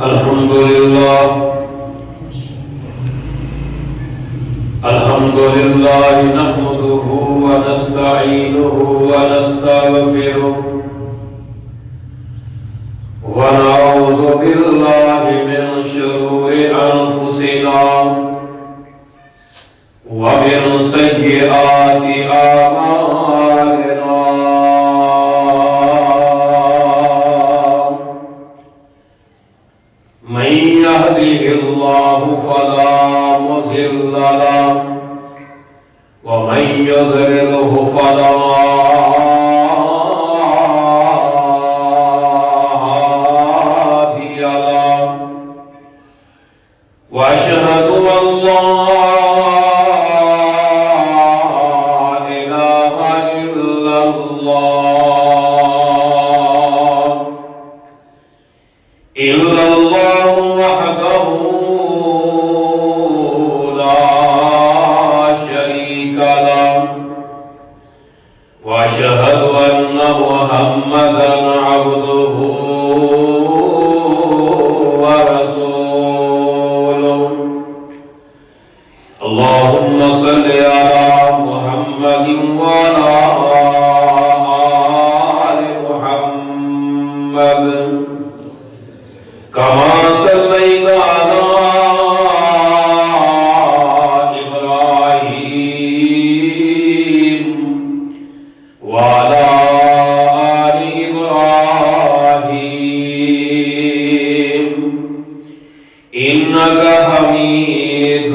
الحمد لله نحمده ونستعينه ونستغفره ونعوذ بالله من شرور أنفسنا ومن سيئات أعمالنا من يهده الله فلا مضل له ومن يضلله فلا هادي له وأشهد أن لا إله إلا الله وحده لا شريك له وأشهد أن محمدا عبده ورسوله اللهم صل على محمد وعلى آل محمد كما صليت على إبراهيم وعلى آل إبراهيم إنك حميد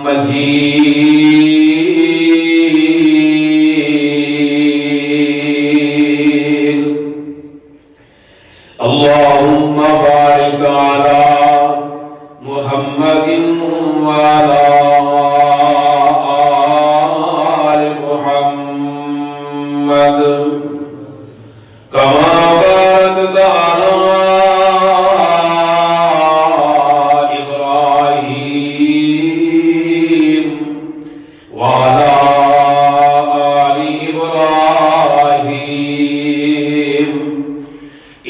مجيد اللهم بارك على محمد وعلى آل محمد كما باركت على إبراهيم وعلى آل إبراهيم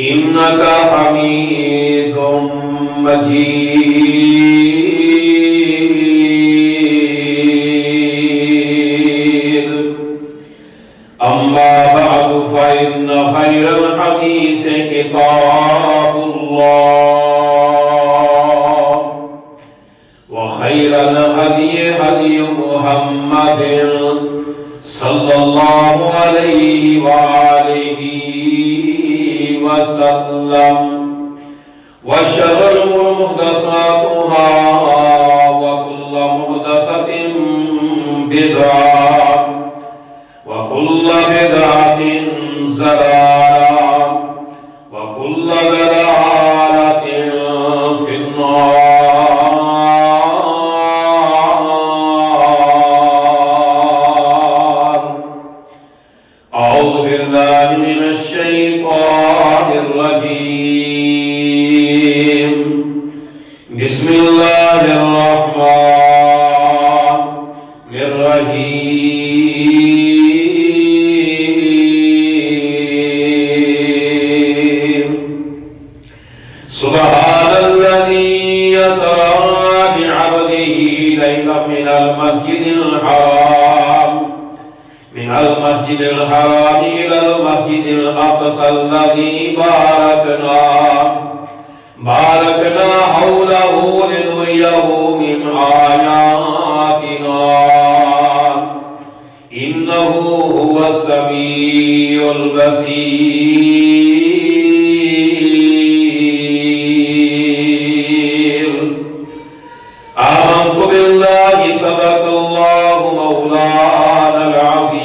إنك حميد مجيد أما بعد فإن خير الحديث كتاب الله وخير الهدي هدي محمد صلى الله عليه وآله وسلم وشر الأمور محدثاتها وكل محدثة بدعة وكل بدعة ضلالة وكل ضلالة في النار. أعوذ بالله من الشيطان الرجيم. بسم الله الرحمن الرحيم. سبحان الذي يسرى بعبده ليلا من المسجد الحرام إلى المسجد الأقصى الذي باركنا حوله لنريه من آياتنا إنه هو السميع البصير. آمنت بالله صدق الله مولانا العظيم.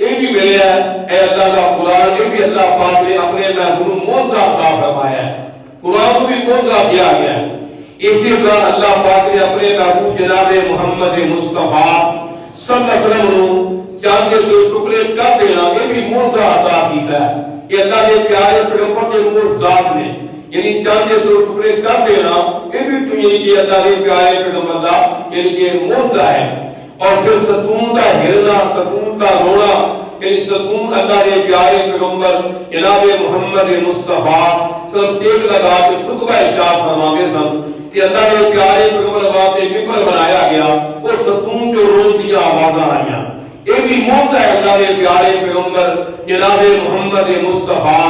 یہ بھی ملے ہے اے اللہ کا قرآن، یہ بھی اللہ پاک نے اپنے محبوب موضوع عطا فرمایا ہے، قرآن کو بھی موضوع دیا گیا ہے۔ اسی طرح اللہ پاک نے اپنے محبوب جناب محمد مصطفیٰ صلی اللہ علیہ وسلم کو چاند کے دو ٹکڑے کر دینا، یہ بھی موضوع عطا کیتا ہے۔ یہ اللہ کے پیارے پیغمبر کے موجزات نے، یعنی چاند کے دو ٹکڑے کر دینا، یہ بھی تو یعنی کہ اللہ کے پیارے پیغمبر کا یعنی کہ موضوع ہے۔ اور پھر ستون کا ہلنا، ستون کا رونا، یعنی ستون اللہ کے پیارے پیغمبر جناب محمد مصطفیٰ صرف ٹیک لگا کے خطبہ ارشاد فرماتے ہیں کہ اللہ کے پیارے پیغمبر بات ممبر بنایا گیا، وہ ستون جو روز دیا آوازاں آئیاں، یہ بھی موضوع ہے اللہ کے پیارے پیغمبر جناب محمد مصطفیٰ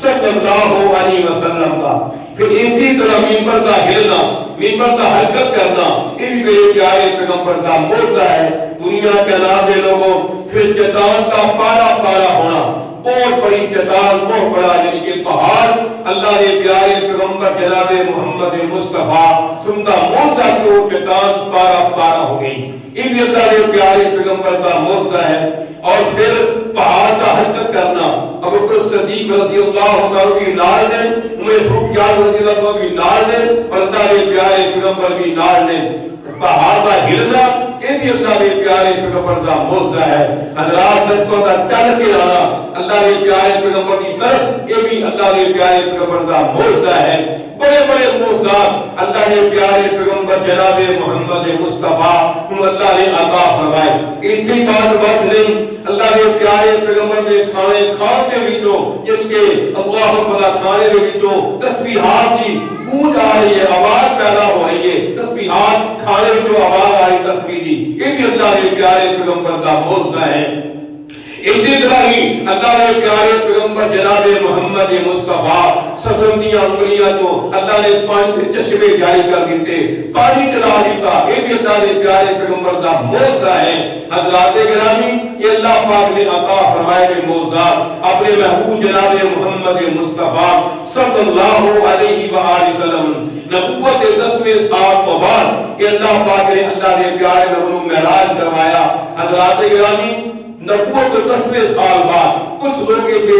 صلی اللہ علیہ وسلم کا۔ پھر اسی طرح ممبر کا ہلنا، ممبر کا حرکت کرنا، یہ بھی میرے پیارے پیغمبر کا موضوع ہے۔ دنیا کے نام دے لوگوں، پھر چٹان کا پارا پارا ہونا، بہت بڑی چٹان، بہت بڑا یعنی کہ پہاڑ، اللہ کے پیارے پیغمبر جناب محمد مصطفیٰ سنتا موضوع کہ وہ چٹان پارا پارا ہو گئی، یہ بھی اللہ کے پیارے پیغمبر کا موضوع ہے۔ اور پھر پہاڑ کا حرکت کرنا، ابو بکر صدیق رضی اللہ عنہ بھی نال نے، عمر فاروق رضی اللہ عنہ بھی نال نے، اور اللہ کے پیارے پیغمبر بھی نال نے۔ پہاڑ کا ہلنا، یہ بھی اللہ کے پیارے پیغمبر کا موضوع ہے۔ حضرات دستوں کا چل کے آنا اللہ کے پیارے پیغمبر کی طرف، یہ بھی اللہ کے پیارے پیغمبر کا موضوع ہے۔ بڑے بڑے موضوعات اللہ کے پیارے پیغمبر جناب محمد مصطفیٰ اللہ نے عطا فرمائے۔ اتنی بات بس نہیں، اللہ کے پیارے پیغمبر کے کھانے کھان کے وچوں، جن کے اللہ تعالی کھانے کے وچوں تسبیحات کی گونج آ رہی ہے، آواز پیدا ہو رہی ہے، تسبیحات کھانے جو آواز آ رہی تسبیح کی، یہ بھی اللہ کے پیارے پیغمبر کا موضوع ہے۔ اسی طرح ہی اللہ کے پیارے پیغمبر جناب محمد مصطفیٰ سسرم دیا انگلیاں جو اللہ نے پانی کے چشمے جاری کر دیتے، پانی چلا دیتا، یہ بھی اللہ کے پیارے پیغمبر کا موضوع ہے۔ حضرات گرامی، یہ اللہ پاک نے عطا فرمائے کے موضوعات اپنے محبوب جناب محمد مصطفیٰ صلی اللہ علیہ وآلہ وسلم نبوت 10ویں سال کے بعد یہ اللہ پاک نے اللہ کے پیارے محبوب معراج کروایا۔ حضرات گرامی، نبوت 10ویں سال بعد کچھ لوگ تھے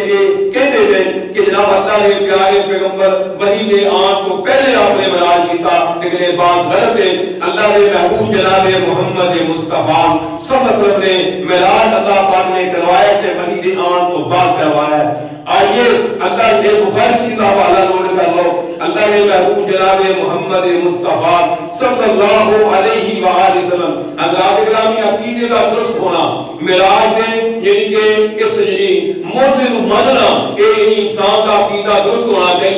کہتے ہیں کہ جناب اللہ کے پیارے پیغمبر وحی کے آن تو پہلے آپ نے معراج کیتا، لیکن یہ بات غلط ہے۔ اللہ کے محبوب جناب محمد مصطفیٰ صلی اللہ علیہ وسلم نے معراج اللہ پاک نے کروایا کہ وحی کے آن تو بعد کروایا ہے۔ آئیے اللہ کے بخاری کا حوالہ نوٹ کر لو۔ اللہ کے محبوب جناب محمد مصطفیٰ صلی اللہ علیہ وآلہ وسلم اللہ گرامی عقیدے کا درست ہونا، معراج میں یعنی کہ اس موضوع کو ماننا، یہ انسان کا عقیدہ درست ہونا چاہیے۔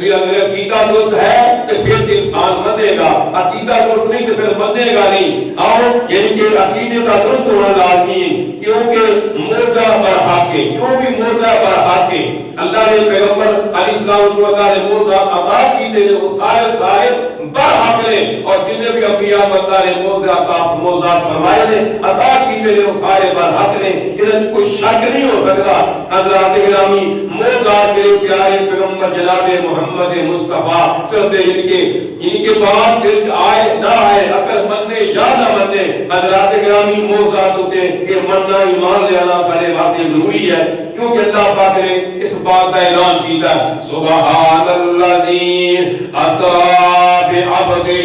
اگر عقیدہ درست ہے تو پھر انسان مانے گا، عقیدہ درست نہیں تو پھر مانے گا نہیں۔ اور یعنی کہ عقیدے کا درست ہونا لازمی ہے، کیونکہ موضوع برحق ہے، جو بھی موضوع برحق ہے، اللہ کے پیغمبر علیہ السلام جو اللہ نے موضوع عطا کیتے ہیں وہ سارے برحق نے، اور جتنے بھی انبیاء اللہ نے موضوعات فرمائے نے عطا کیتے ہیں وہ سارے برحق نے، انہیں کوئی شک نہیں ہو سکتا۔ حضرات گرامی، موضوعات میرے پیارے پیغمبر جناب محمد مصطفیٰ صلی ان کے بعد دل آئے نہ آئے، عقل ماننے یا نہ ماننے، حضرات گرامی موضوعات ہوتے ہیں کہ ماننا ایمان لے آنا سارے باتیں ضروری ہے، کیونکہ اللہ پاک نے اس بات کا اعلان کیا ہے سبحان الذی اسریٰ بعبدہ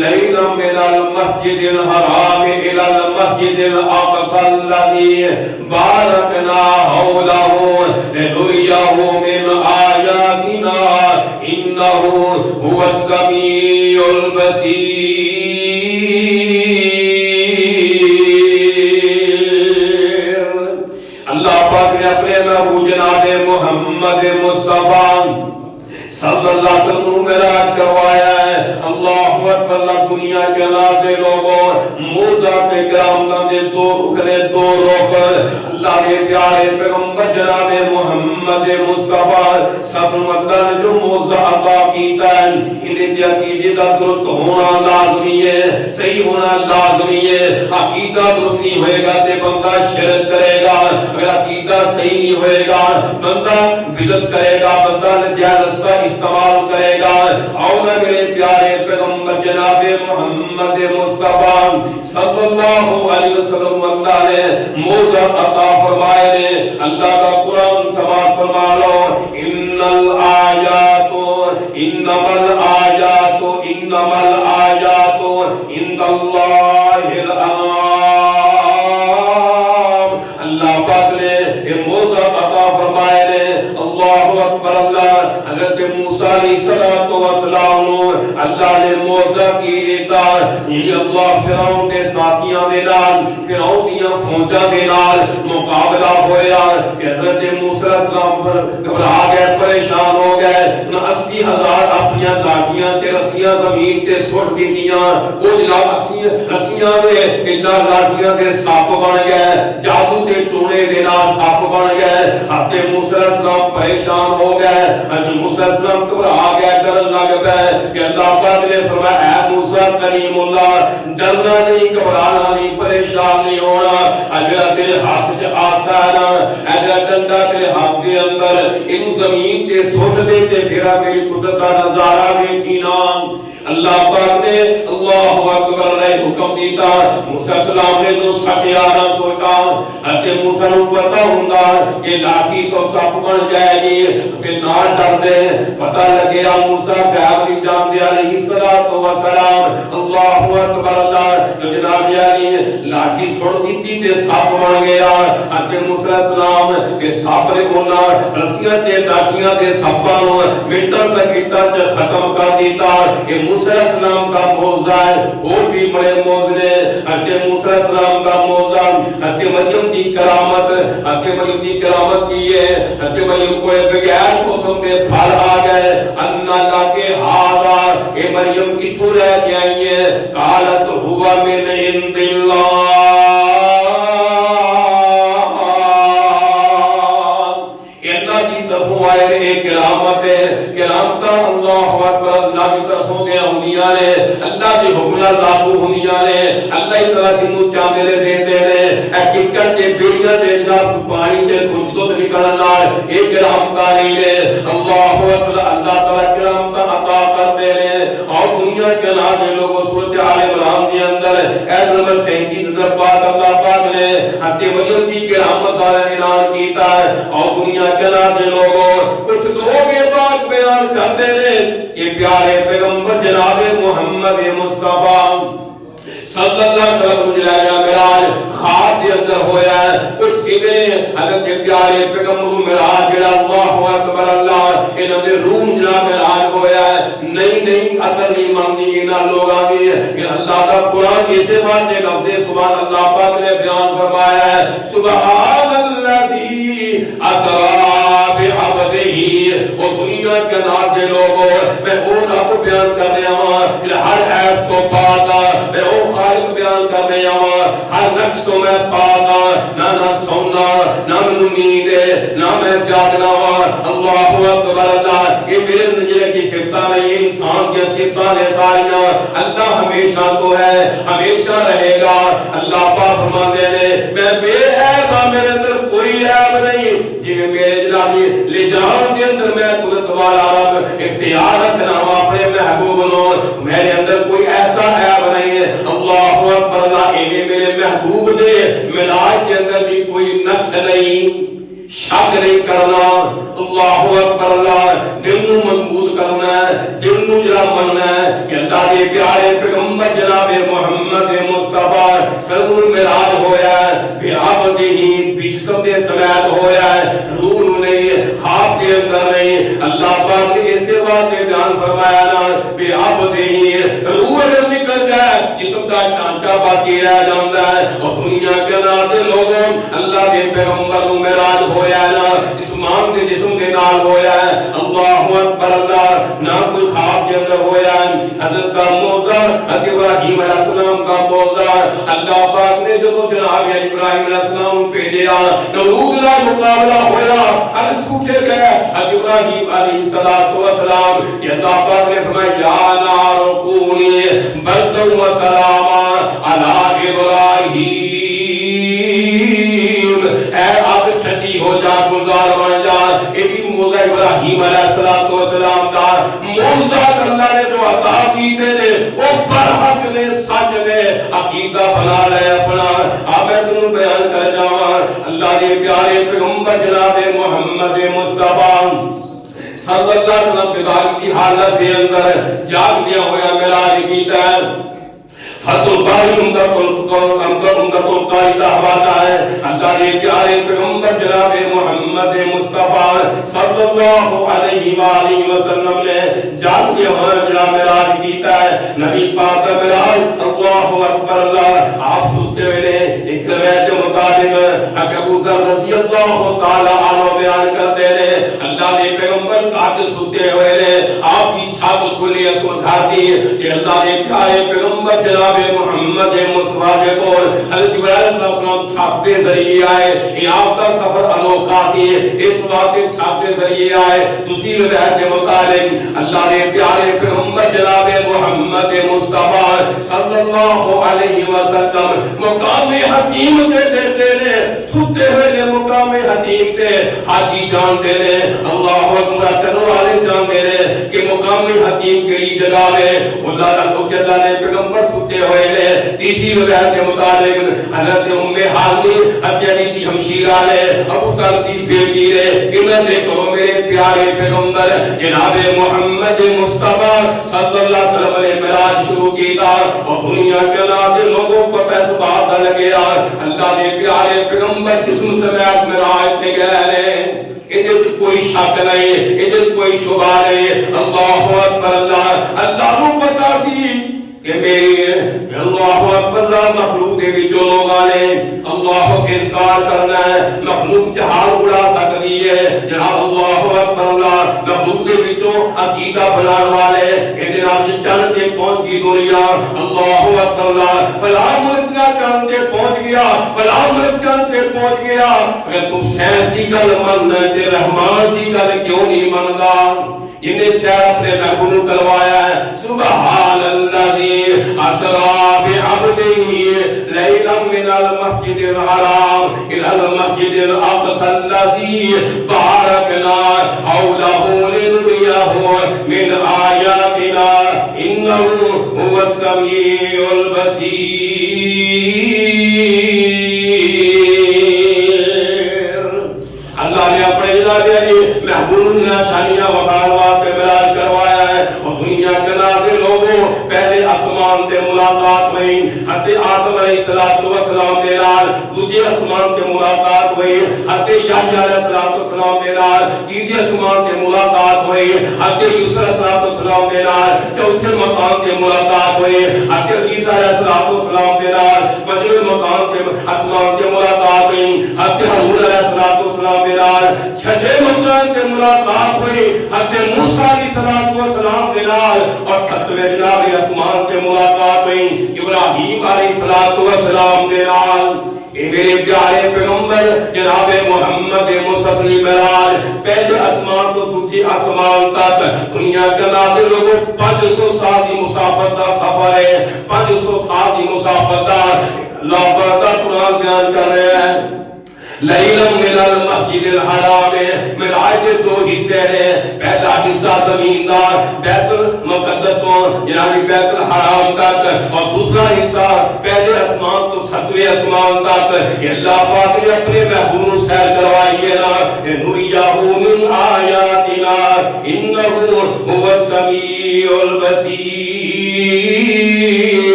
لیلا من المسجد الحرام الی المسجد الاقصی الذی بارکنا حولہ لنریہ من آیاتنا انہ هو السمیع البصیر۔ اللہ پاک نے اپنے محبوب جناب محمد مصطفیٰ صلی اللہ علیہ وسلم معراج کروایا ہے۔ اللہ اکبر، اللہ دنیا کے نازے لوگوں موضوعات کرام دے دو رکنے دو رخ اللہ کے پیارے پیغمبر جناب محمد مصطفیٰ صلی اللہ نے جو موضوع عطا کیتا ہے، انہیں کی عقیدے کا درست ہونا لازمی ہے، صحیح ہونا لازمی ہے۔ عقیدہ درست نہیں ہوئے گا تو بندہ شرک کرے گا، اگر عقیدہ طریقہ صحیح نہیں ہوئے گا، بندہ بدعت کرے گا، بندہ ناجائز رستہ استعمال کرے گا، اور میرے پیارے پیغمبر جناب محمد مصطفیٰ صلی اللہ علیہ وسلم اللہ نے موعظہ عطا فرمائے نے۔ اللہ کا قرآن سماعت فرما لو، انما الآیات عند اللہ الانام۔ اللہ پاک نے یہ موعظہ عطا فرمائے نے۔ اللہ اکبر اللہ۔ حضرت موسیٰ علیہ السلام اللہ نے موعظہ کی دیتا، یہ اللہ فرعون کے ساتھیاں دے نال، فرعون دیاں فوجاں دے نال مقابلہ ہویا کہ حضرت موسیٰ علیہ السلام پر گھبرا گئے، پریشان ہو گئے، 80,000 اپنی لاٹھیاں تے رسیاں زمین تے سٹ دیتیاں، وہ جناب رسیاں دے انہاں لاٹھیاں دے سپ بن گئے، جادو تے ٹونے دے نال سپ بن گئے۔ حضرت موسیٰ علیہ السلام پریشان ہو گئے، حضرت موسیٰ علیہ السلام گھبرا گئے، ڈرن لگ پئے کہ اللہ پاک نے فرمایا اے موسیٰ کلیم اللہ، ڈرنا نہیں، گھبرانا نہیں، پریشان نہیں ہونا، اگر تیرے ہاتھ وچ آسا ہے نا، اگر ڈنڈا تیرے ہاتھ دے اندر ان زمین تے سٹ دے تے پھر میری قدرت دا نظارہ ویکھی نا۔ اللہ پاک نے اللہ اکبر علیہ حکم دیتا، موسیٰ علیہ السلام نے جو سٹیارہ سوچا، حضرت موسیٰ نے پتہ ہوندا کہ لاٹھی سو سپ بن جائے گی، پھر نہ ڈر دے، پتہ لگے موسیٰ غائب نہیں جان دے علیہ السلام۔ اللہ اکبر اللہ۔ جو جناب یعنی لاٹھی چھوڑ دیتی تے سپ بن گیا، حضرت موسیٰ علیہ السلام کے سپ نے بولا رسیاں تے لاٹھیاں تے سپاں نو منٹاں سیکنڈاں تے ختم کر دیتا۔ یہ موسیٰ علیہ السلام کا معجزہ ہے، اور بھی بڑے معجزے، حضرت موسیٰ علیہ السلام کا معجزہ، حضرت مریم کی کرامت، حضرت مریم کی کرامت کی ہے، حضرت مریم کو بغیر قسم کے پھل آ گئے، انا لاکے ہاذا، اے مریم کتھوں لے کے آئی ہے؟ قالت ہوا من عند اللہ، کرامت ہے، کرامت اللہ اکبر، اللہ کی طرفوں کے ہوندیاں نے، اللہ کی حکم لاگو ہوندیاں نے، اللہ تعالی دی منہ چاندے دے دے نے، اے ککڑ تے بیڑیاں دے جناب پانی تے دودھ نکلن نال اے کرامت نہیں نے۔ اللہ اکبر، اللہ تعالی کرامت عطا کر دے نے۔ اور دنیا کے نام لوگوں سورۃ آل عمران کے اندر ایت نمبر 37 طرف پاک اللہ پاک نے حضرت مریم کی کرامت کا اعلان کیتا ہے، اور دنیا کے نام لوگوں کچھ لوگ یہ بات بیان کرتے ہیں، یہ پیارے پیغمبر جناب محمد مصطفیٰ صلی اللہ علیہ وسلم جلالہ معراج خواب کے اندر ہویا ہے، کچھ کہتے حضرت پیارے پیغمبر معراج جڑا اللہ اکبر اللہ انہاں دے روح جڑا معراج ہویا ہے، نہیں عقل نہیں مانگی انہاں لوگاں دی کہ اللہ دا قرآن اسے بات نے لفظ سبحان اللہ پاک نے بیان فرمایا ہے، سبحان الذی اسری بعبدہ، وہ دنیا کے نات دے لوگوں میں وہ رب بیان کرنے آواں ہر عیب کو پاتا، میں وہ خالق بیان کرنے آواں ہر نقص تو میں پاتا، نہ سونا نہ نیند نہ میں جاگنا وا۔ اللہ اکبر اللہ، یہ میرے نجلے کی صفتاں نہیں، انسان کی صفتاں نے ساریاں۔ اللہ ہمیشہ تو ہے، ہمیشہ رہے گا۔ اللہ پاک فرماتے ہیں میں بے عیب ہاں، میرے اندر کوئی عیب نہیں، جی میرے جنابی لجان کے اندر میں قدرت والا رب اختیار رکھنا ہوں اپنے محبوب نو، میرے اندر کوئی ایسا عیب نہیں ہے۔ اللہ اکبر اللہ، انہیں میرے محبوب دے ملاج کے اندر بھی کوئی نقص نہیں، شک نہیں کرنا۔ اللہ اکبر اللہ، دل نو مضبوط کرنا ہے، دل نو جڑا مننا ہے کہ اللہ کے پیارے پیغمبر جناب محمد مصطفیٰ سرور معراج ہویا ہے، بعبدہ بجسم دے سمیت ہویا ہے، روح نو نہیں، خواب کے اندر نہیں۔ اللہ پاک نے اسے بات میں بیان فرمایا نا، بعبدہ روح اگر نکل جائے جسم کا ڈھانچہ باقی رہ جاتا ہے۔ اور دنیا کے نات لوگوں اللہ کے پیغمبر نو معراج ہویا ہے نا، جسمان کے جسم کے نال ہویا ہے۔ اللہ اکبر اللہ، نہ کوئی خواب کے اندر ہویا ہے۔ حضرت کا موعظہ حضرت ابراہیم علیہ السلام کا موعظہ، اللہ پاک نے جب جناب ابراہیم علیہ السلام بھیجا، نمرود کا مقابلہ ہویا، عرش اٹھے گئے حضرت ابراہیم علیہ السلام کہ اللہ پاک نے فرمایا یا نار کونی بردا و سلاما علی ابراہیم، اے آگ ٹھنڈی والسلام دا موعظات اللہ نے جو عطا کیتے نے وہ برحق نے سچ نے عقیدہ بنا لے اپنا میں تمہیں بیان کر جاواں اللہ دے پیارے پیغمبر جناب محمد مصطفیٰ صلی اللہ علیہ وسلم بیداری کی حالت کے اندر جاگ دیا ہوا معراج کیتا ہے فتح الباری عمدۃ القاری کا حوالہ ہے اللہ کے پیارے پیغمبر جناب محمد مصطفیٰ صلی اللہ علیہ وآلہ وسلم نے جاگ دیا ہوا معراج کیتا ہے نبی پاک معراج اللہ اکبر اللہ آپ سنتے ہوئے ایک روایت کے مطابق ابو ذر رضی اللہ تعالی عنہ بیان کرتے ہیں اللہ کے پیغمبر کاٹ سنتے ہوئے آپ کی چھات کھلی اسمت دھاتی کہ اللہ کے پیارے پیغمبر جناب محمد مصطفیٰ کے کو حضرت جبرائیل علیہ السلام چھاپ کے ذریعے آئے یہ آپ کا سفر انوکھا تھی اس واقعے چھاپ کے ذریعے آئے دوسری روایت کے مطابق اللہ کے پیارے پیغمبر جناب محمد مصطفیٰ صلی اللہ علیہ وسلم مقام حتیم سے دیتے نے ستے ہوئے نے مقام حتیم تے حاجی جانتے نے اللہ اکبر کرنے والے جانتے نے کہ مقام حتیم کیڑی جگہ ہے اللہ کو کہ اللہ نے پیغمبر ستے ہوئے نے تیسری روایت کے مطابق حضرت ام حانی حجری کی ہمشیرہ نے ابو طالب کی بیٹی نے انہوں نے کہو میرے پیارے پیغمبر جناب محمد مصطفیٰ صلی اللہ علیہ وسلم نے معراج شروع کیتا اور دنیا کے ناظر لوگوں کو پیس بات لگے اللہ نے پیارے پیغمبر جسم سمیت معراج سے گئے انہیں کوئی شک نہیں انہیں کوئی شبہ نہیں اللہ اکبر اللہ کو پتا سی کہ میری اللہ اکبر مخلوق دے وچ جو لوگ آنے اللہ کو انکار کرنا ہے مخلوق جہال اڑا سکتی ہے جناب اللہ اکبر مخلوق دے وچوں عقیدہ بنانے والے کہ جناب چند تے پہنچ گئی دنیا اللہ اکبر فلاں ملک کا چند تے پہنچ گیا فلاں ملک چند تے پہنچ گیا اگر تم شہر دی گل مننا تے رحمان دی گل کیوں نہیں مندا انہیں شہر اپنے محبوب کروایا ہے سبحان اللہ اسرا بعبده ليلا من المسجد الحرام الى المسجد الاقصى الذي باركنا حوله لنريه من آياتنا انه هو السميع البصير اللہ نے اپنے جناب علی محبوب نشانیاں وقار واسطے معراج کروایا ہے اور دنیا کے ناظر لوگوں پہلے آسمان تے ملاقات ہوئی حضرت آدم علیہ السلام دے نال دوجے آسمان تے ملاقات ہوئی حضرت یحییٰ علیہ السلام دے نال تیجے آسمان تے ملاقات ہوئی حضرت یوسف علیہ السلام دے نال چوتھے مقام تے ملاقات ہوئی حضرت عیسیٰ علیہ السلام دے نال پنجویں مقام تے آسمان تے ملاقات ہوئی حضرت ہارون علیہ السلام دے نال چھٹے مقام تے ملاقات ہوئی حضرت موسیٰ علیہ السلام دے نال اور ساتویں جناب آسمان تے ملاقات ہوئی ابراہیم علیہ السلام دے نال اے میرے پیارے پیغمبر جناب محمد مصطفیٰ معراج پہلے آسمان تو دوسرے آسمان تک دنیا کے ناظر لوگوں 500 سال کی مسافت کا سفر ہے 500 سال کی مسافت کا اللہ کا قرآن بیان کر رہے ہیں لیلا من المسجد الحرام معراج کے دو حصے ہیں پہلا حصہ زمین دا بیت المقدس تو یعنی بیت الحرام تک اور دوسرا حصہ پہلے آسمان تو ساتویں آسمان تک اللہ پاک نے اپنے محبوب سیر کروائی ہے نا نوریہ من آیاتنا انہ هو السمیع البصیر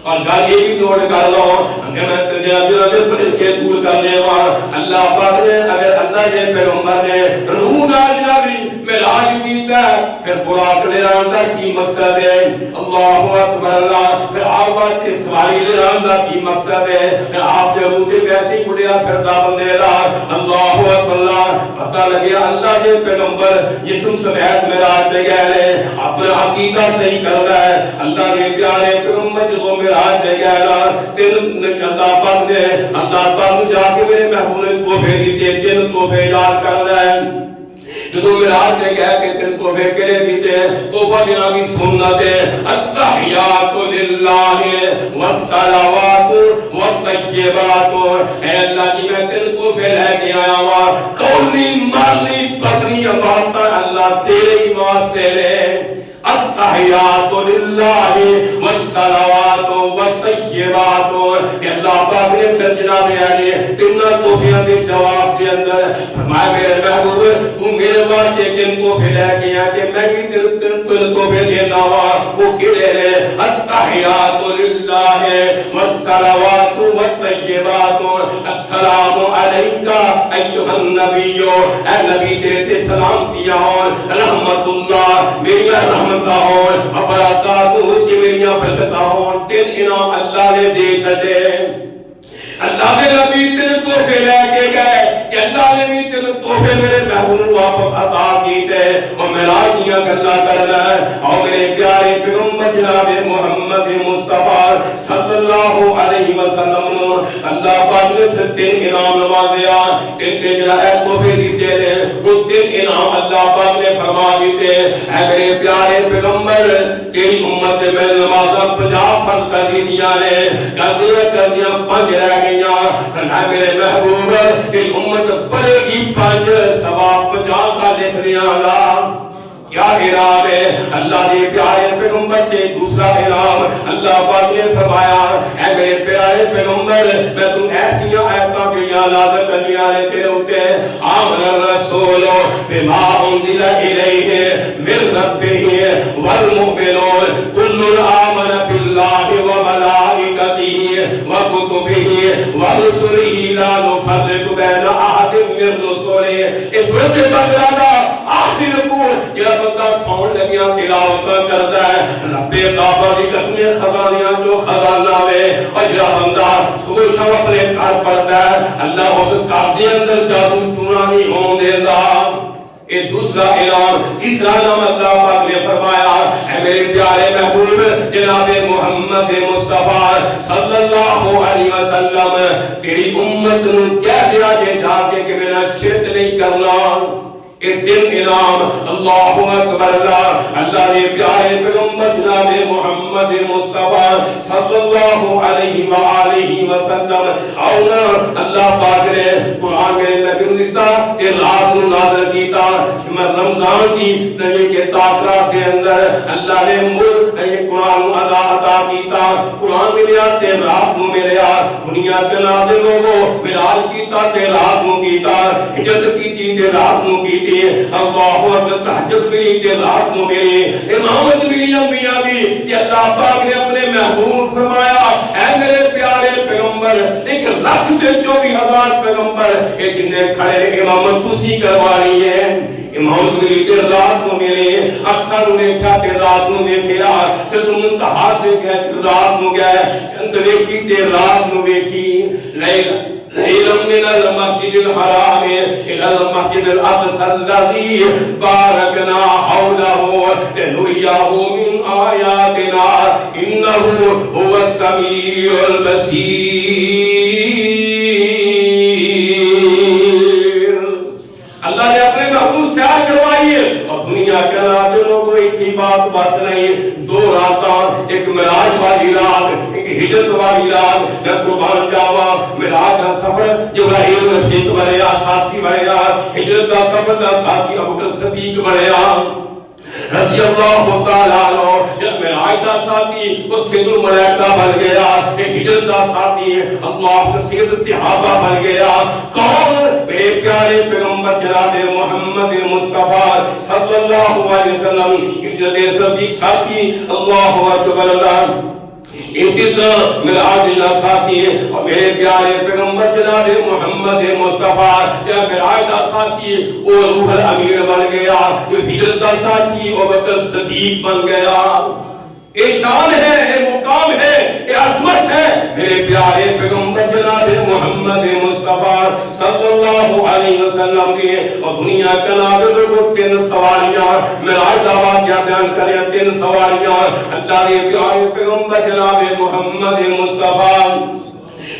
اور گل یہ بھی نوٹ کر لو دور کر دے اللہ پاک نے اگر اللہ کے پیغمبر نے روح نازل معراج کیتا پھر براق لے آندا کی مقصد ہے اللہ اکبر اللہ پھر آپ اسماعیل لے آندا کی مقصد ہے پھر آپ ضرور ویسے ہی اڑیا پھردا بندے دا اللہ اکبر اللہ پتہ لگیا اللہ کے پیغمبر جسم سمیت معراج تے گئے اپنا عقیدہ صحیح کر رہا ہے اللہ کے پیارے پیغمبر جو معراج تے گئے تین اللہ پاک نے اللہ پاک جا کے میرے محبوب نے تحفے دیتے تین تحفے یاد کر رہا ہے جو معراج میں کہا کہ تین تحفے کہنے دیتے ہیں تحفہ دینا بھی سنت ہے التحیات للہ والصلوات والطیبات اے اللہ جی میں تین تحفے لے کے آیا ہوا قولی مالی التحیات للہ والصلوات والطیبات. کہ اللہ پاک نے پھر جناب علی تین توفیاں کے جواب کے اندر فرمایا میرے محبوب تو میرے واسطے کن تحفے لے کے آ کہ میں بھی تین تحفے دینا وا. وہ کہے رہے التحیات للہ والصلوات والطیبات. السلام علیکہ ایھا النبی، اے نبی تیرے تے سلامتیاں ہون، رحمت اللہ میری رحمتاں ہون، برکات کی میری برکتاں ہون. تین انعام اللہ نے دے چھڈے. اللہ نے نبی تین تحفے لے کے گئے کہ اللہ نے بھی تین تحفے میرے محبوب کو واپس عطا کیتے. اور معراج دیاں گلاں کرنا اور میرے پیارے پیغمبر جناب محمد مصطفیٰ صلی اللہ علیہ وسلم اللہ پاک نے سے تین انعام نوازیا. تین جناب تحفے دیتے ہیں وہ تین انعام اللہ پاک نے فرما دیتے. اے میرے پیارے پیغمبر تیری امت میں نمازاں 50 فرض کر دی نے، کر دیا 5 رہ گئیاں. فرمایا میرے محبوب تیری امت پڑھے گی 5 ثواب 50 کا لکھ دیا گا. کیا انعام ہے اللہ کے پیارے پیغمبر کے. دوسرا انعام اللہ پاک نے فرمایا اے میرے پیارے پیغمبر میں تم ایسی آیتاں کیاں نازل کرنیاں نے تیرے اوتے. آمن الرسول بما انزل الیہ من ربہ والمؤمنون کل آمن باللہ وملائکتہ وکتبہ ورسلہ لا نفرق بین احد من رسلہ. اس سورۃ بقرہ کا آخری رکوع یہ بندہ سون لگیا تلاوت کرتا ہے رب کعبہ کی قسمیں خزانیاں جو خزانہ ہے. اور یہ بندہ صبح شام اپنے گھر پڑھتا ہے اللہ اس گھر کے اندر جادو ٹونا نہیں ہون دیتا. یہ دوسرا انعام. تیسرا انعام اللہ پاک نے فرمایا اے میرے پیارے محبوب جناب محمد مصطفیٰ صلی اللہ علیہ وسلم تیری امت نے کہہ دیا جا کے کہ میرا شرک نہیں کرنا. یہ تین انعام اللہ اکبر. اللہ نے پیارے پیغمبر جناب محمد مصطفیٰ صلی اللہ علیہ وآلہ وسلم اور اللہ پاک نے قرآن میں نبی کو دیتا کہ رات کو نازل کیتا. رمضان کی نبی کے تاثرات کے اندر اللہ نے قرآن عطا کیتا. قرآن میں لیا تے رات کو ملیا. دنیا کے نازل لوگوں بلال کیتا تے رات کو کیتا. ہجرت کی تے رات کو کیتی. اللہ اکبر. تہجد ملی تے رات کو ملی. امامت ملی انبیاء بھی کہ اللہ پاک نے اپنے محبوب فرمایا اے میرے پیارے پیغمبر 1,24,000 پیغمبر یہ جنہیں کھڑے امامت تسی کروا رہی ہے. امامت ملی تے رات کو ملی. اکثر انہیں کیا تے رات کو دیکھا صدر منتہا دیکھا تے رات کو گئے انت ویکھی تے رات کو ویکھی. ليلا من المسجد الحرام إلى المسجد الأقصى الذي باركنا حوله لنريه من آياتنا إنه هو السميع البصير. اللہ نے اپنے محبوب سے آ کروائی اور دنیا کے ناظروں کو ایک ہی بات بس نہیں. 2 راتاں ایک معراج والی رات ایک ہجرت والی رات. میں قربان جاوا معراج کا سفر جبرائیل رفیق بنیا ساتھی بنیا. ہجرت کا سفر کا ساتھی ابوبکر صدیق بنیا رضی اللہ تعالیٰ عنہ. جب معراج کا ساتھی وہ سید الملائکہ بن گیا. ہجرت کا ساتھی اللہ کا سید صحابہ بن گیا. کون؟ میرے پیارے پیغمبر جناب محمد مصطفیٰ صلی اللہ علیہ وسلم. ہجرت رفیق ساتھی اللہ اکبر. اسی طرح معراج اللہ ساتھی اور میرے پیارے پیغمبر جناب محمد مصطفیٰ جب معراج کا ساتھی وہ روح الامیر بن گیا. جو ہجرت کا ساتھی ابوبکر صدیق بن گیا. یہ شان ہے، یہ مقام ہے، یہ عظمت ہے میرے پیارے پیغمبر جناب محمد مصطفیٰ صلی اللہ علیہ وسلم کی. اور دنیا کے ناظروں کو 3 سواریاں معراج کا واقعہ بیان کریں. 3 سواریاں اللہ کے پیارے پیغمبر جناب محمد مصطفیٰ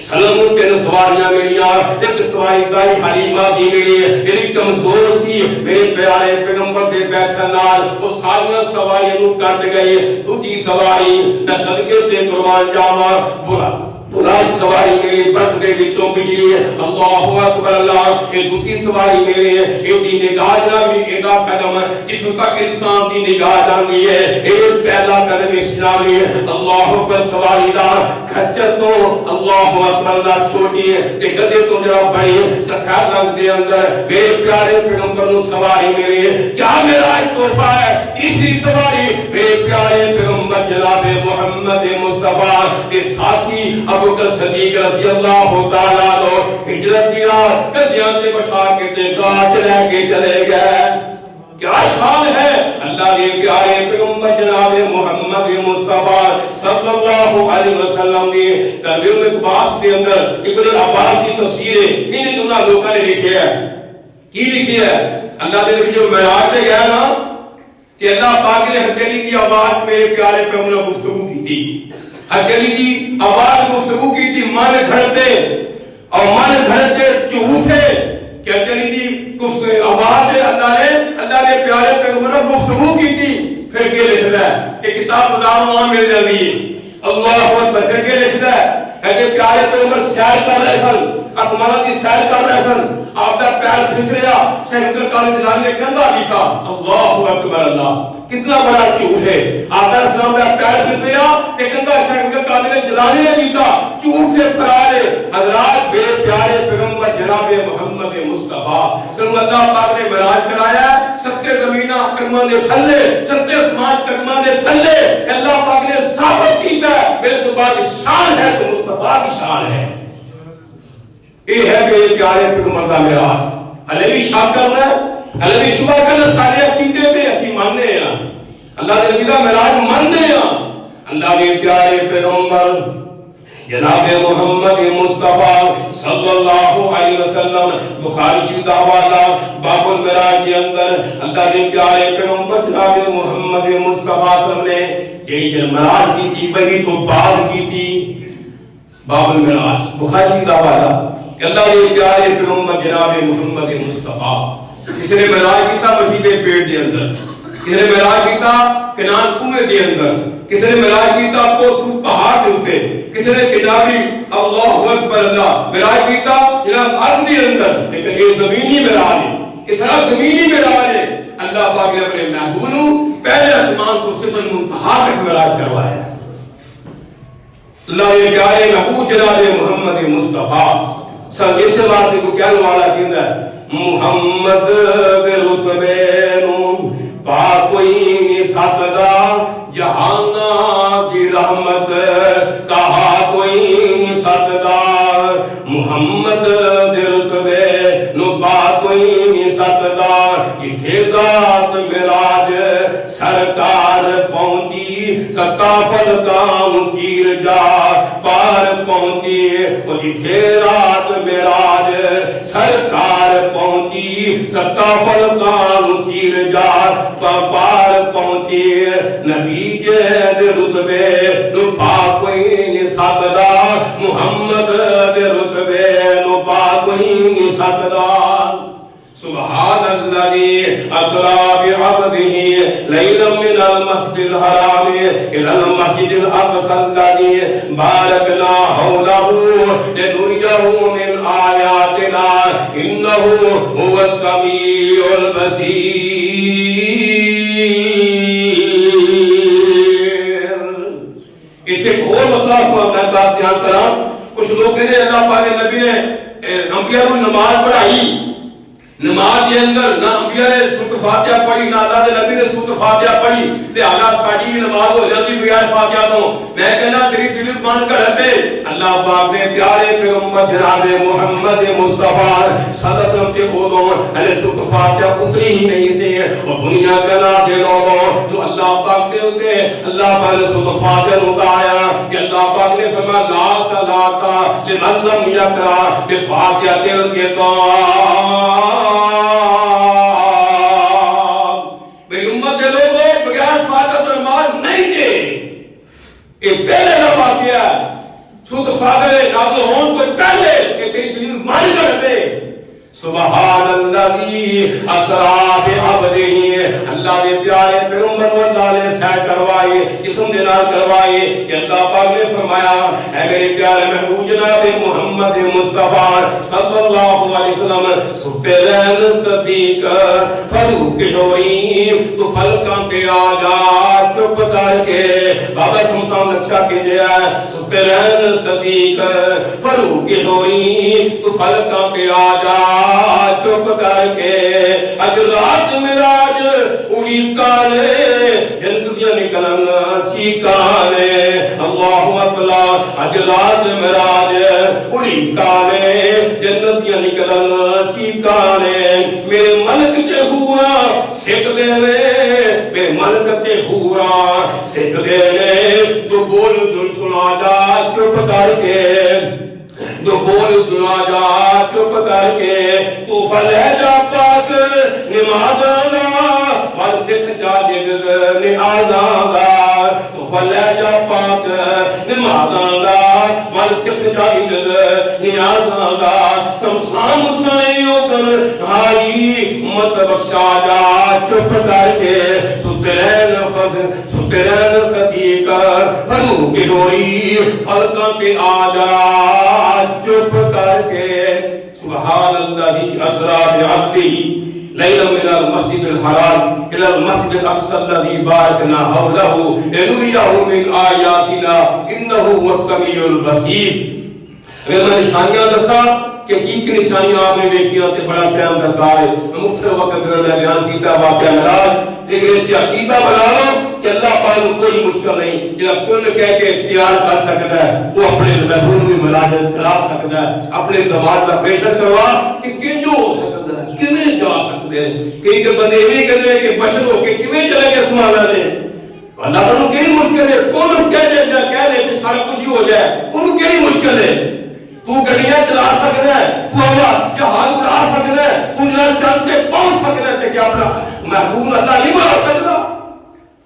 سلام 3 سواریاں ملیا. ایک سواری دائی حلیمہ دی ملی. ایک کمزور سی میرے پیارے پیغمبر کے بیٹھن نال وہ ساریاں سواریاں نو کٹ گئی. دوسری سواری نسل کے تے قربان جاواں براق سواری میرے برق دے وچوں بجلی ہے اللہ اکبر اللہ یہ دوسری سواری میرے یہ دی نگاہ جنابی ایدا قدم جتوں تک انسان دی نگاہ جاندی ہے یہ پہلا قدم اسلامی ہے اللہ اکبر سواری دا کھچر تو اللہ اکبر اللہ چھوٹی ہے تے گدے تو جڑا بڑی ہے سفید رنگ دے اندر میرے پیارے پیغمبر نو سواری میرے کیا میرا ایک تحفہ ہے تیسری سواری میرے پیارے پیغمبر جناب محمد مصطفیٰ کے ساتھی ابو بکر صدیق رضی اللہ تعالیٰ عنہ ہجرت دی رات گدیاں تے بٹھا کے تے گاج رہ کے چلے گئے کیا شان ہے اللہ کے پیارے پیغمبر جناب محمد مصطفیٰ صلی اللہ علیہ وسلم نے تنویر اقباس کے اندر ابن عباس کی تفسیر انہیں دونوں لوگوں نے لکھی ہے کی لکھی ہے اللہ کے نبی جو معراج پہ گیا نا کہ اللہ پاک نے ہتھیلی کی آواز میرے پیارے پیغمبر نے گفتگو کی تھی ہتھیلی کی آواز گفتگو کی تھی من دھڑتے اور من دھڑتے جو اٹھے کہ ہتھیلی کی آواز اللہ نے پیارے پیغمبر نے گفتگو کی تھی پھر کے لکھتا ہے کہ کتاب بازاروں وہاں مل جاتی ہے اللہ اکبر پھر کے لکھتا ہے کہ پیارے پیغمبر سیر کر رہے سن آسمان کی سیر کر رہے سن آپ کا پیر پھس رہا شیخ کالج جلال نے کندھا بھی تھا اللہ اکبر اللہ کتنا بڑا جھوٹ ہے آپ کا اسلام کا پیر پھس رہا کہ کندھا شیخ کالج جلال نے بھی تھا جھوٹ سے فرار ہے حضرات میرے پیارے پیغمبر جناب محمد مصطفیٰ صلی اللہ پاک نے معراج کرایا ستے زمینہ قدماں دے تھلے ستے اسمان قدماں دے تھلے اللہ پاک نے ثابت کیتا ہے میرے تو بعد شان ہے تو مصطفیٰ کی شان ہے یہ ہے میرے پیارے پیغمبر کا معراج ہلے بھی شک کرنا ہلے بھی صبح کرنا سارے عقیدے تے اسی ماننے ہیں اللہ کے نبی کا معراج ماننے ہیں اللہ کے پیارے پیغمبر جناب محمد مصطفیٰ صلی اللہ علیہ وسلم بخاری شریف کا حوالہ باب المعراج کے اندر اللہ کے پیارے پیغمبر جناب محمد مصطفیٰ صلی اللہ علیہ وسلم نے یہی معراج کی تھی وہی تو بعد کی تھی باب المعراج بخاری شریف کا حوالہ اللہ کے پیارے پیغمبر جناب محمد مصطفیٰ کسی نے معراج کیتا مسجد پیٹ دے اندر کسی نے معراج کیتا کنان کنویں دے اندر کسی نے معراج کیتا کوہ پہاڑ کے اوپر کسی نے کتابی اللہ اکبر اللہ معراج کیتا جناب ارض دے اندر لیکن یہ زمینی معراج ہے اس طرح زمینی معراج ہے اللہ پاک نے اپنے محبوب کو پہلے آسمان کو سدرۃ المنتہا تک معراج کروایا اللہ کے پیارے محبوب جناب محمد مصطفیٰ سب اس بات کو کہنے والا کہندا ہے محمد دے رتبے نو پا کوئی نہیں سکدا جہاں دی رحمت کہا کوئی نہیں سکدا محمد دے رتبے نو پا کوئی نہیں سکدا ایتھے ذات معراج سرکار پہنچی ستافل کام چیر جا پار پہنچی وہ جتھے رات معراج سرکار پہنچی ستافل کام چیر جا پار پہنچی نبی جے رتبے نو پا کوئی نہیں سکدا محمد دے رتبے نو پا کوئی نہیں سکدا سبحان الذي أسرى بعبده ليلا من المسجد الحرام إلى المسجد الأقصى الذي باركنا حوله لنريه من آياتنا إنه هو السميع البصير اسے اور مسئلہ کو میں بات بیان کراں کچھ لوگ کہتے ہیں اللہ پاک نبی نے انبیاء کو نماز پڑھائی نماز کے اندر نہ انبیاء نے سورۃ فاتحہ پڑھی نہ اللہ کے نبی نے سورۃ فاتحہ پڑھی لہذا ساڈی بھی نماز ہو جاتی بغیر فاتحہ تو میں کہنا تیری دل مان کر ہے اللہ پاک نے پیارے پیغمبر جناب محمد مصطفیٰ صلی اللہ علیہ وسلم کے بولوں ارے سورۃ فاتحہ اتری ہی نہیں سے اور دنیا کا ناز لوگوں جو اللہ پاک دے ہوتے اللہ پاک نے سورۃ فاتحہ اتارا کہ اللہ پاک نے فرمایا لا صلاۃ لمن لم یقرأ بفاتحۃ الکتاب میری امت کے لوگوں بغیر فاتحہ نماز نہیں دے یہ پہلے کا واقعہ سورۃ فاتحہ نازل ہونے سے پہلے کہ تیری دل مان کر دے سبحان الذی اسری بعبدہ اللہ دے پیارے پیغمبر واللہ نے سیر کروائی جسم دے نال کروائی کہ اللہ پاک نے فرمایا اے میرے پیارے محبوب جناب محمد مصطفیٰ صلی اللہ علیہ وسلم سفیرین صدیق فاروق جوئی تو فلکاں پہ آ جا چپ کر کے بابا سمسان اچھا کیجئے سفیرین صدیق فاروق جوئی تو فلکاں پہ آ جا چپ کر کے اجلات مراج اڑی کالے جنگیاں نکلن چیکانے اللہ اکبر اجلات مراج اڑی کالے جنتیاں نکلن چیکانے میرے ملک تے ہورا سیک دے میرے ملک تے ہورا سیک دے تو بول جن سنا جا چپ کر کے جو بول سنا جا چپ کر کے تو فلے جا پاک نمازاں دا پر سکھ جا دل نیازاں دا تو فلے جا پاک نمازاں دا پر سکھ جا دل نیازاں دا سمسان مسائیوں کر ہائی امت بخشا جا چپ کر کے سترین صدیق فاروق جوئی فلکاں پہ آ جا چپ کر کے سبحان اللہ اسرا بعبدہ لیلا من المسجد الحرام الى المسجد الاقصى الذي باركنا حوله لنريه من آیاتنا انه هو السمیع البصیر. اگر میں نشانیاں دسا کہ کی نشانیاں آپ نے دیکھیاں تے بڑا ٹائم درکار ہے میں مختصر وقت میں بیان کیتا واقعہ مراج لیکن اس عقیدہ بنا کہ اللہ پاک کو کوئی مشکل نہیں جب کل کہہ کے اختیار کر سکتا ہے وہ اپنے محبوب کی ملازمت کرا سکتا ہے اپنے دماغ کا پریشر کروا کہ کنجو ہو سکتا ہے کیویں جا سکتے ہیں کہ بندے بھی کہتے ہیں کہ بشر ہو کے کیویں چلے گے اسماعیل نے اللہ کو کیڑی مشکل ہے کون کہہ دے کہ سارا کچھ ہی ہو جائے انہوں کیڑی مشکل ہے تو گڑیاں چلا سکتا ہے تو اللہ جہاز اڑا سکتا ہے تو اللہ چاند سے پہنچ سکتا ہے کہ اپنا محبوب اللہ نہیں بنا سکتا.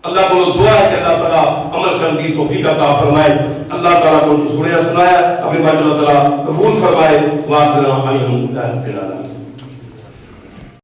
اللہ کو دعا ہے کہ اللہ تعالیٰ عمل کرنے کی توفیق عطا فرمائے. اللہ تعالیٰ کو جو سنیا سنایا اپنے بات اللہ تعالیٰ قبول فرمائے. وآخر دعوانا الحمدللہ رب العالمین.